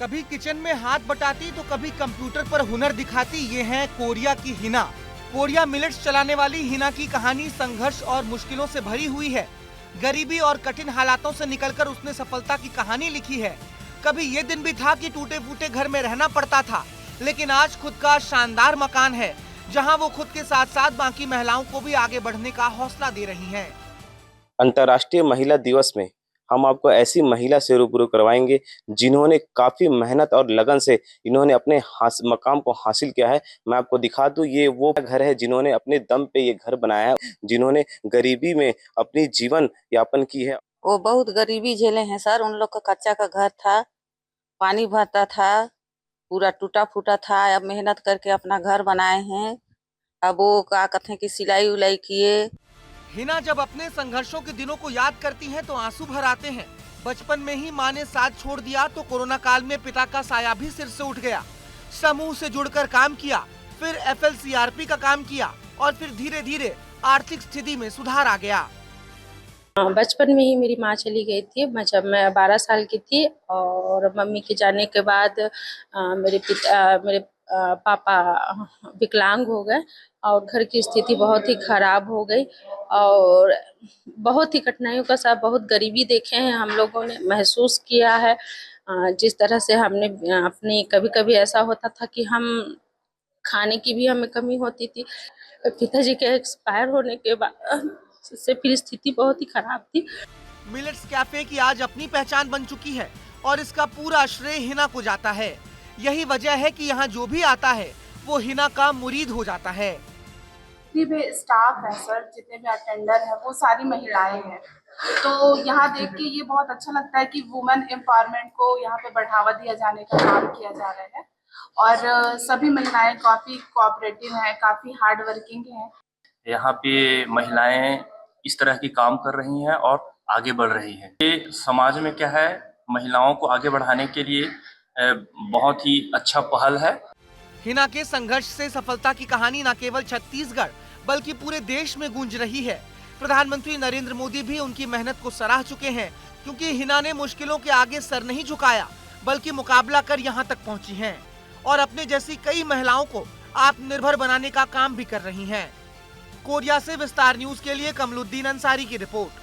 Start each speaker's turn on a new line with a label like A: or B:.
A: कभी किचन में हाथ बटाती तो कभी कंप्यूटर पर हुनर दिखाती, ये है कोरिया की हिना। कोरिया मिलेट्स चलाने वाली हिना की कहानी संघर्ष और मुश्किलों से भरी हुई है। गरीबी और कठिन हालातों से निकलकर उसने सफलता की कहानी लिखी है। कभी ये दिन भी था कि टूटे फूटे घर में रहना पड़ता था, लेकिन आज खुद का शानदार मकान है, जहां वो खुद के साथ साथ बाकी महिलाओं को भी आगे बढ़ने का हौसला दे रही हैं।
B: अंतर्राष्ट्रीय महिला दिवस में हम आपको ऐसी महिला से रूबरू करवाएंगे जिन्होंने काफी मेहनत और लगन से इन्होंने अपने मकाम को हासिल किया है। मैं आपको दिखा दूं, ये वो घर है जिन्होंने अपने दम पे ये घर बनाया है, जिन्होंने गरीबी में अपनी जीवन यापन की है।
C: वो बहुत गरीबी झेले हैं सर। उन लोग का कच्चा का घर था, पानी भरता था, पूरा टूटा फूटा था। अब मेहनत करके अपना घर बनाए हैं। अब वो क्या कहते हैं कि सिलाई उलाई किए।
A: हिना जब अपने संघर्षों के दिनों को याद करती हैं तो आंसू भर आते हैं। बचपन में ही मां ने साथ छोड़ दिया तो कोरोना काल में पिता का साया भी सिर से उठ गया। समूह से जुड़कर काम किया, फिर FLCRP का काम किया और फिर धीरे धीरे आर्थिक स्थिति में सुधार आ गया।
D: बचपन में ही मेरी माँ चली गई थी, जब मैं 12 साल की थी। और मम्मी के जाने के बाद मेरे पापा विकलांग हो गए और घर की स्थिति बहुत ही खराब हो गई। और बहुत ही कठिनाइयों का साथ, बहुत गरीबी देखे हैं हम लोगों ने, महसूस किया है। जिस तरह से हमने अपनी, कभी कभी ऐसा होता था कि हम खाने की भी हमें कमी होती थी। पिताजी के एक्सपायर होने के बाद से फिर स्थिति बहुत ही खराब थी।
A: मिलेट्स कैफे की आज अपनी पहचान बन चुकी है और इसका पूरा श्रेय हिना को जाता है। यही वजह है कि यहाँ जो भी आता है वो हिना का मुरीद हो जाता है।
E: जितने भी स्टाफ है सर, जितने भी अटेंडर है, वो सारी महिलाएं हैं। तो यहाँ देख के ये बहुत अच्छा लगता है कि वुमेन एम्पावरमेंट को यहाँ पे बढ़ावा दिया जाने का काम किया जा रहा है। और सभी महिलाएं काफी कोऑपरेटिव हैं, काफी हार्ड वर्किंग हैं।
F: यहाँ पे महिलाएं इस तरह की काम कर रही हैं और आगे बढ़ रही हैं। ये समाज में क्या है, महिलाओं को आगे बढ़ाने के लिए बहुत ही अच्छा पहल है।
A: हिना के संघर्ष से सफलता की कहानी न केवल छत्तीसगढ़ बल्कि पूरे देश में गूंज रही है। प्रधानमंत्री नरेंद्र मोदी भी उनकी मेहनत को सराह चुके हैं, क्योंकि हिना ने मुश्किलों के आगे सर नहीं झुकाया बल्कि मुकाबला कर यहाँ तक पहुँची हैं और अपने जैसी कई महिलाओं को आत्मनिर्भर बनाने का काम भी कर रही हैं। कोरिया से विस्तार न्यूज के लिए कमलुद्दीन अंसारी की रिपोर्ट।